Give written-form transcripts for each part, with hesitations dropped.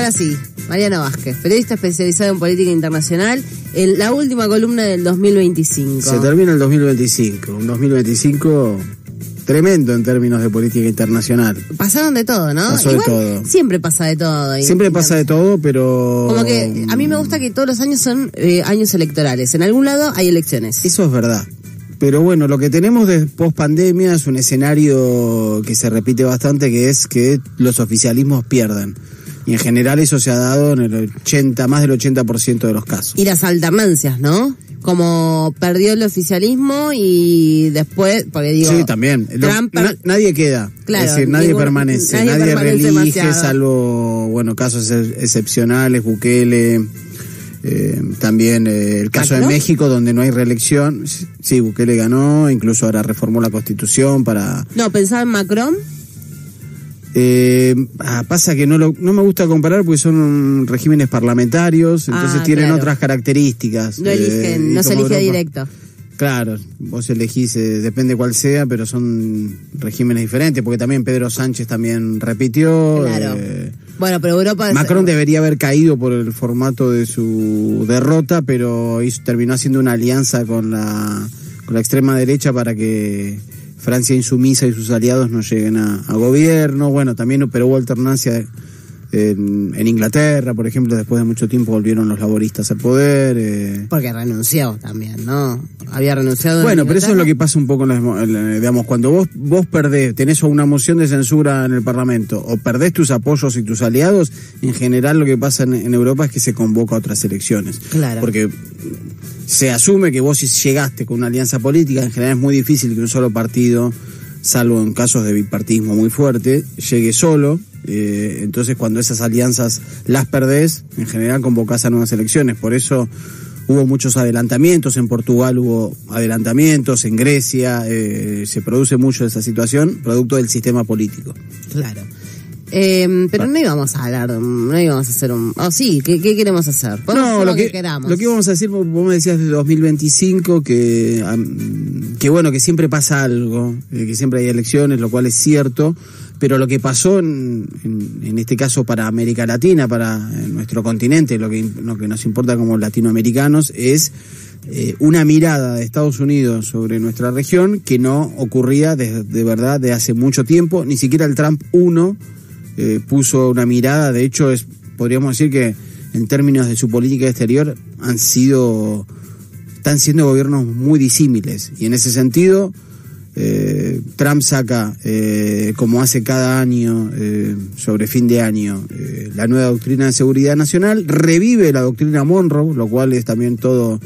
Ahora sí, Mariano Vázquez, periodista especializado en política internacional, en la última columna del 2025. Se termina el 2025, un 2025 tremendo en términos de política internacional. Pasaron de todo, ¿no? Pasó Igual, de todo. Siempre pasa de todo. Siempre pasa de todo, pero... Como que a mí me gusta que todos los años son años electorales. En algún lado hay elecciones. Eso es verdad. Pero bueno, lo que tenemos de post-pandemia es un escenario que se repite bastante, que es que los oficialismos pierden. Y en general eso se ha dado en el más del 80% de los casos. Y las alternancias, ¿no? Como perdió el oficialismo y después, porque digo... Sí, también. Nadie queda. Claro, es decir, nadie permanece. Nadie reelige, demasiado. Salvo, bueno, casos excepcionales, Bukele... también el caso ¿Ganó? de México, donde no hay reelección. Sí, Bukele ganó, incluso ahora reformó la Constitución para... No, pensaba en Macron. Pasa que no me gusta comparar porque son regímenes parlamentarios, entonces tienen otras características. No eligen, no se elige directo. Claro, vos elegís, depende cuál sea, pero son regímenes diferentes, porque también Pedro Sánchez también repitió. Claro. Bueno, pero Europa... Macron debería haber caído por el formato de su derrota, pero terminó haciendo una alianza con la extrema derecha para que Francia insumisa y sus aliados no lleguen a gobierno. Bueno, también, pero hubo alternancia en Inglaterra, por ejemplo, después de mucho tiempo volvieron los laboristas al poder. Porque renunció también, ¿no? Había renunciado. Bueno, pero eso es lo que pasa un poco, digamos, cuando vos perdés, tenés una moción de censura en el Parlamento, o perdés tus apoyos y tus aliados, en general lo que pasa en Europa es que se convoca a otras elecciones. Claro. Porque se asume que vos, si llegaste con una alianza política, en general es muy difícil que un solo partido, salvo en casos de bipartidismo muy fuerte, llegue solo. Entonces cuando esas alianzas las perdés, en general convocás a nuevas elecciones. Por eso hubo muchos adelantamientos, en Portugal hubo adelantamientos, en Grecia se produce mucho esa situación, producto del sistema político. Claro. Pero no íbamos a hablar, no íbamos a hacer un... sí, ¿qué queremos hacer? No, lo que queramos. Lo que íbamos a decir, vos me decías de 2025, que bueno, que siempre pasa algo, que siempre hay elecciones, lo cual es cierto, pero lo que pasó en este caso para América Latina, para nuestro continente, lo que nos importa como latinoamericanos, es una mirada de Estados Unidos sobre nuestra región que no ocurría de verdad de hace mucho tiempo. Ni siquiera el Trump 1 puso una mirada. De hecho, podríamos decir que en términos de su política exterior están siendo gobiernos muy disímiles, y en ese sentido Trump saca, como hace cada año, sobre fin de año, la nueva doctrina de seguridad nacional, revive la doctrina Monroe, lo cual es también todo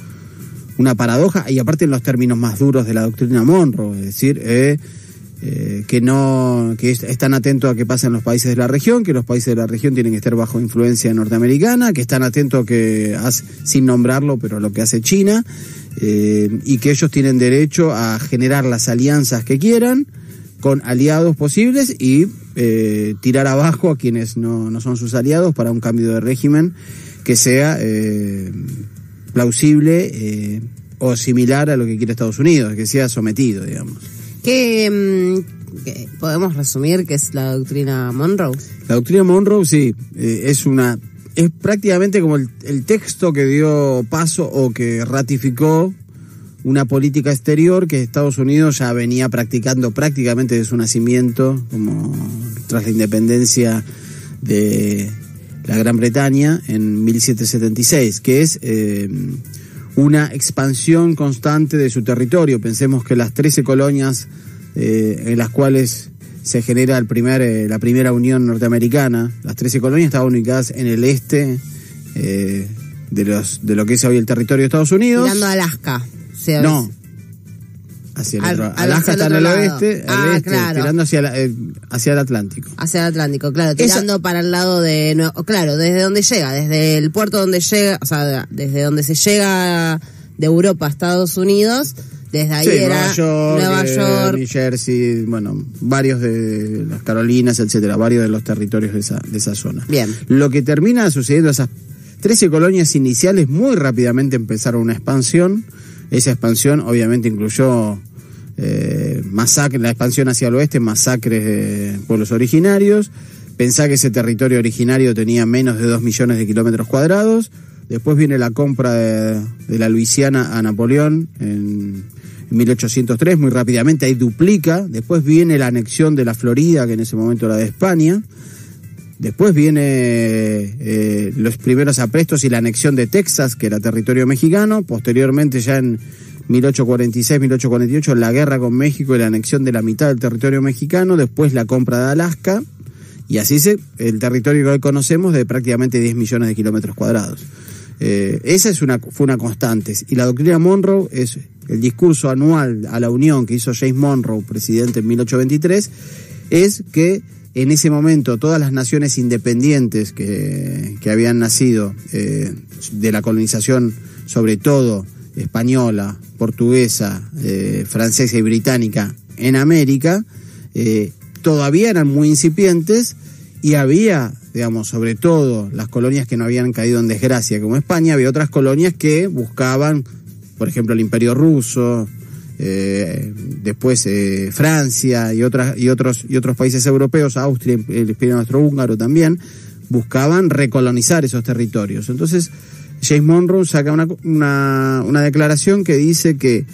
una paradoja, y aparte en los términos más duros de la doctrina Monroe, es decir, que están atentos a qué pasa en los países de la región, que los países de la región tienen que estar bajo influencia norteamericana, que están atentos a que sin nombrarlo, pero lo que hace China, y que ellos tienen derecho a generar las alianzas que quieran con aliados posibles y tirar abajo a quienes no son sus aliados para un cambio de régimen que sea plausible o similar a lo que quiere Estados Unidos, que sea sometido, digamos. ¿Qué podemos resumir qué es la doctrina Monroe? La doctrina Monroe, sí, es prácticamente como el texto que dio paso o que ratificó una política exterior que Estados Unidos ya venía practicando prácticamente desde su nacimiento, como tras la independencia de la Gran Bretaña en 1776, que es una expansión constante de su territorio. Pensemos que las 13 colonias en las cuales se genera la primera Unión Norteamericana, las 13 colonias estaban ubicadas en el este de lo que es hoy el territorio de Estados Unidos. Mirando a Alaska. No, hacia el otro. Alaska está en el oeste, claro. Tirando hacia el Atlántico. Hacia el Atlántico, claro, tirando para el lado de claro, desde donde llega, desde el puerto donde llega, o sea, desde donde se llega de Europa a Estados Unidos, desde ahí era Nueva York, New Jersey, bueno, varios de las Carolinas, etcétera, varios de los territorios de esa zona. Bien. Lo que termina sucediendo, esas 13 colonias iniciales muy rápidamente empezaron una expansión. Esa expansión obviamente incluyó masacres, la expansión hacia el oeste, masacres de pueblos originarios, Pensá que ese territorio originario tenía menos de 2 millones de kilómetros cuadrados. Después viene la compra de la Luisiana a Napoleón en 1803, muy rápidamente, ahí duplica. Después viene la anexión de la Florida, que en ese momento era de España. Después viene los primeros aprestos y la anexión de Texas, que era territorio mexicano. Posteriormente, ya en 1846, 1848, la guerra con México y la anexión de la mitad del territorio mexicano. Después la compra de Alaska. Y así el territorio que hoy conocemos de prácticamente 10 millones de kilómetros cuadrados. Esa fue una constante. Y la doctrina Monroe es el discurso anual a la Unión que hizo James Monroe, presidente en 1823, es que en ese momento todas las naciones independientes que habían nacido de la colonización, sobre todo española, portuguesa, francesa y británica en América, todavía eran muy incipientes y había, digamos, sobre todo las colonias que no habían caído en desgracia como España, había otras colonias que buscaban, por ejemplo, el Imperio Ruso, después Francia y otros países europeos, Austria, el Imperio Austrohúngaro también, buscaban recolonizar esos territorios. Entonces James Monroe saca una declaración que dice que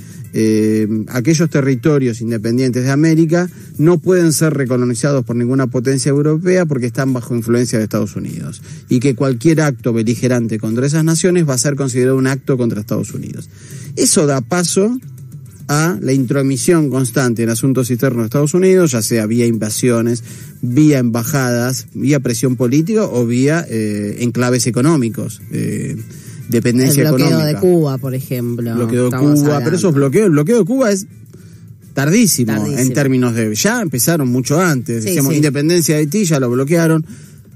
aquellos territorios independientes de América no pueden ser recolonizados por ninguna potencia europea porque están bajo influencia de Estados Unidos, y que cualquier acto beligerante contra esas naciones va a ser considerado un acto contra Estados Unidos. Eso da paso a la intromisión constante en asuntos internos de Estados Unidos, ya sea vía invasiones, vía embajadas, vía presión política o vía enclaves económicos. Dependencia económica. El bloqueo de Cuba, por ejemplo. El bloqueo de Cuba, pero el bloqueo de Cuba es tardísimo en términos de... Ya empezaron mucho antes, decíamos, independencia de Haití, ya lo bloquearon.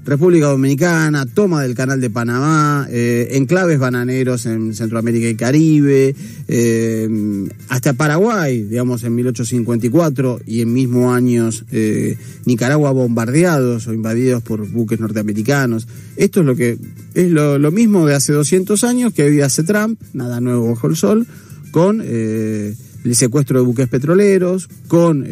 República Dominicana, toma del Canal de Panamá, enclaves bananeros en Centroamérica y Caribe, hasta Paraguay, digamos, en 1854, y en mismos años Nicaragua bombardeados o invadidos por buques norteamericanos. Esto es lo mismo de hace 200 años que hoy hace Trump, nada nuevo bajo el sol, con el secuestro de buques petroleros, con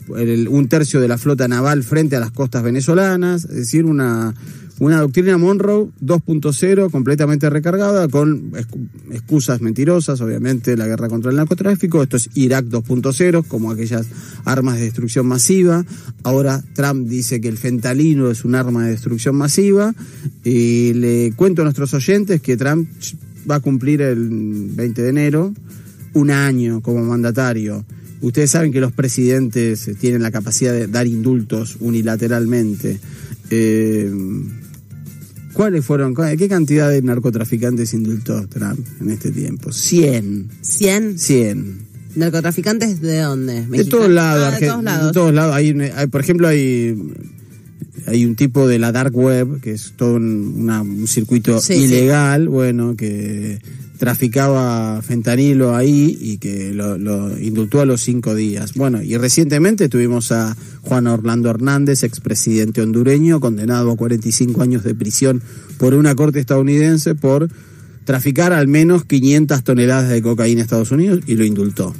un tercio de la flota naval frente a las costas venezolanas, es decir, una doctrina Monroe 2.0 completamente recargada con excusas mentirosas, obviamente la guerra contra el narcotráfico. Esto es Irak 2.0, como aquellas armas de destrucción masiva. Ahora Trump dice que el fentanilo es un arma de destrucción masiva, y le cuento a nuestros oyentes que Trump va a cumplir el 20 de enero un año como mandatario. Ustedes saben que los presidentes tienen la capacidad de dar indultos unilateralmente. ¿Qué cantidad de narcotraficantes indultó Trump en este tiempo? 100. ¿100? ¿Narcotraficantes de dónde? De todos lados. De todos lados. De todos lados. Por ejemplo, hay un tipo de la dark web, que es todo un circuito ilegal, bueno, que traficaba fentanilo ahí y que lo indultó a los 5 días. Bueno, y recientemente tuvimos a Juan Orlando Hernández, expresidente hondureño, condenado a 45 años de prisión por una corte estadounidense por traficar al menos 500 toneladas de cocaína a Estados Unidos, y lo indultó.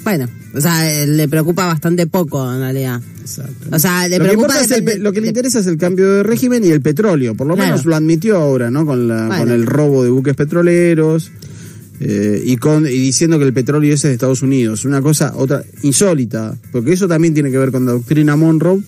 Bueno, o sea, le preocupa bastante poco en realidad. Exacto. O sea, lo que le interesa es el cambio de régimen y el petróleo, por lo menos lo admitió ahora, ¿no? Con el robo de buques petroleros, y diciendo que el petróleo ese es de Estados Unidos. Una cosa insólita, porque eso también tiene que ver con la doctrina Monroe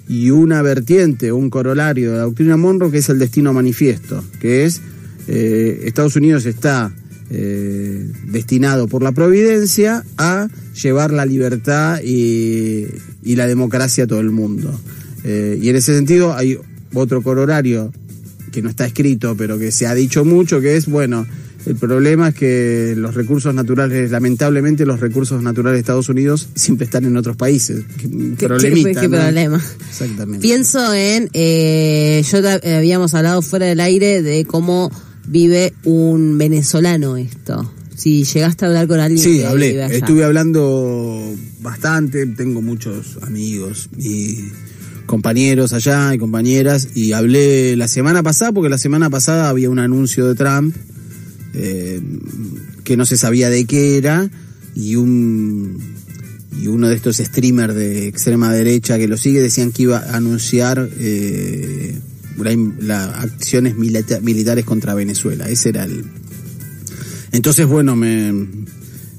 y una vertiente, un corolario de la doctrina Monroe, que es el destino manifiesto, que es Estados Unidos está destinado por la providencia a llevar la libertad y la democracia a todo el mundo, y en ese sentido hay otro corolario que no está escrito pero que se ha dicho mucho, que es, bueno, el problema es que lamentablemente los recursos naturales de Estados Unidos siempre están en otros países. ¿Qué problema? Exactamente. Pienso en habíamos hablado fuera del aire de cómo vive un venezolano esto. Si llegaste a hablar con alguien. Sí, hablé. Estuve hablando bastante. Tengo muchos amigos y compañeros allá y compañeras. Y hablé la semana pasada, porque la semana pasada había un anuncio de Trump que no se sabía de qué era. Y y uno de estos streamers de extrema derecha que lo sigue decían que iba a anunciar acciones militares contra Venezuela. Ese era el... Entonces, bueno, me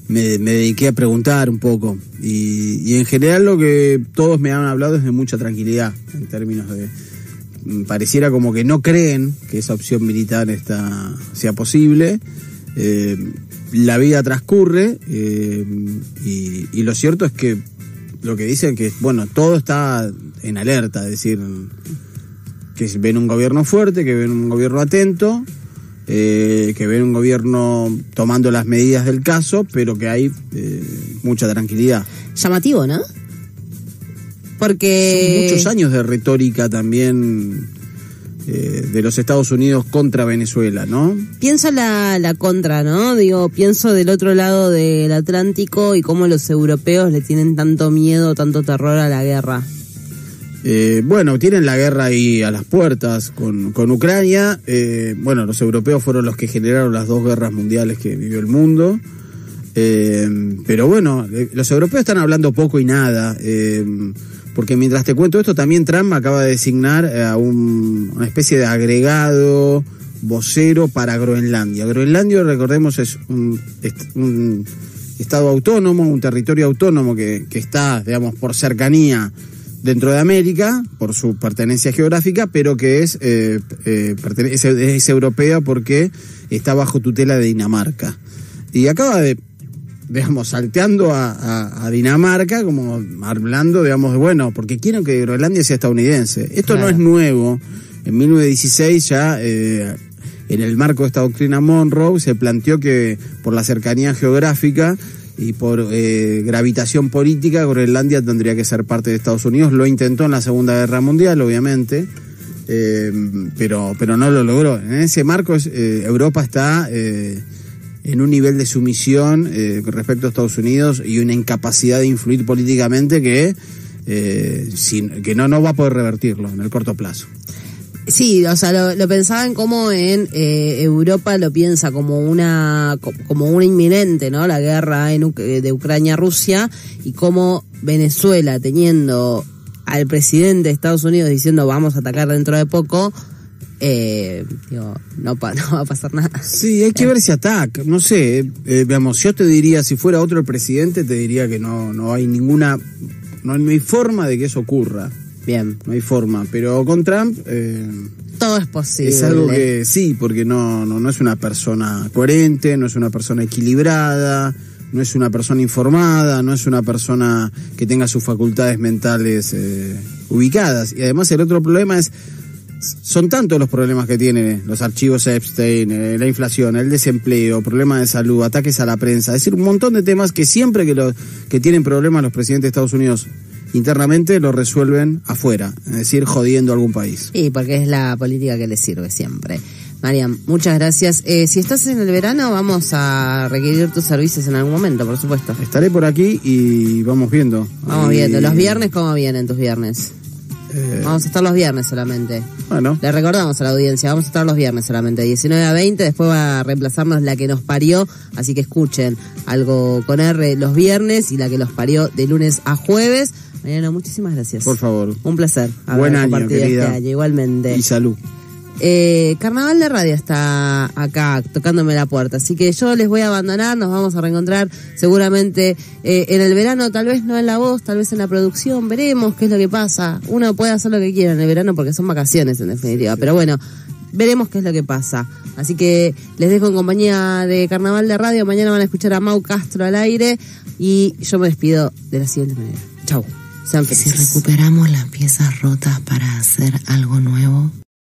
dediqué a preguntar un poco y en general lo que todos me han hablado es de mucha tranquilidad en términos de... Pareciera como que no creen que esa opción militar sea posible. La vida transcurre y lo cierto es que lo que dicen que, bueno, todo está en alerta, es decir, que ven un gobierno fuerte, que ven un gobierno atento, que ven un gobierno tomando las medidas del caso, pero que hay mucha tranquilidad. Llamativo, ¿no? Porque son muchos años de retórica también de los Estados Unidos contra Venezuela, ¿no? Pienso la contra, ¿no? Digo, pienso del otro lado del Atlántico y cómo los europeos le tienen tanto miedo, tanto terror a la guerra. Bueno, tienen la guerra ahí a las puertas con Ucrania. Bueno, los europeos fueron los que generaron las 2 guerras mundiales que vivió el mundo. Pero bueno, los europeos están hablando poco y nada. Porque mientras te cuento esto, también Trump acaba de designar a una especie de agregado vocero para Groenlandia. Groenlandia, recordemos, es un estado autónomo, un territorio autónomo que está, digamos, por cercanía dentro de América, por su pertenencia geográfica, pero que es europea porque está bajo tutela de Dinamarca. Y acaba de, digamos, salteando a Dinamarca, como hablando, digamos, de bueno, porque quieren que Groenlandia sea estadounidense. Esto claro. No es nuevo. En 1916 ya, en el marco de esta doctrina Monroe, se planteó que por la cercanía geográfica y por gravitación política, Groenlandia tendría que ser parte de Estados Unidos. Lo intentó en la Segunda Guerra Mundial, obviamente, pero no lo logró. En ese marco Europa está... en un nivel de sumisión respecto a Estados Unidos y una incapacidad de influir políticamente que no va a poder revertirlo en el corto plazo. Sí, o sea, lo pensaba en cómo en Europa lo piensa como una inminente, ¿no? La guerra de Ucrania-Rusia, y cómo Venezuela, teniendo al presidente de Estados Unidos diciendo vamos a atacar dentro de poco, no va a pasar nada. Sí, hay que ver si ataca, no sé, veamos, yo te diría, si fuera otro el presidente, te diría que no hay ninguna, no hay forma de que eso ocurra. Bien. No hay forma, pero con Trump... todo es posible. Es algo que sí, porque no es una persona coherente, no es una persona equilibrada, no es una persona informada, no es una persona que tenga sus facultades mentales ubicadas. Y además el otro problema es... Son tantos los problemas que tiene, los archivos Epstein, la inflación, el desempleo, problemas de salud, ataques a la prensa, es decir, un montón de temas que siempre que tienen problemas los presidentes de Estados Unidos internamente lo resuelven afuera, es decir, jodiendo a algún país. Sí, porque es la política que les sirve siempre. Mariam, muchas gracias. Si estás en el verano, vamos a requerir tus servicios en algún momento, por supuesto. Estaré por aquí y vamos viendo. Vamos viendo. ¿Los viernes cómo vienen tus viernes? Vamos a estar los viernes solamente. Bueno. Le recordamos a la audiencia, vamos a estar los viernes solamente, 19 a 20, después va a reemplazarnos la que nos parió, así que escuchen algo con R los viernes y la que los parió de lunes a jueves. Mariano, muchísimas gracias. Por favor. Un placer haber compartido este año, igualmente. Y salud. Carnaval de Radio está acá tocándome la puerta, así que yo les voy a abandonar, nos vamos a reencontrar seguramente en el verano, tal vez no en la voz, tal vez en la producción, veremos qué es lo que pasa. Uno puede hacer lo que quiera en el verano porque son vacaciones en definitiva, pero bueno, veremos qué es lo que pasa. Así que les dejo en compañía de Carnaval de Radio. Mañana van a escuchar a Mau Castro al aire y yo me despido de la siguiente manera. Chau. Sean felices. Si recuperamos las piezas rotas para hacer algo nuevo.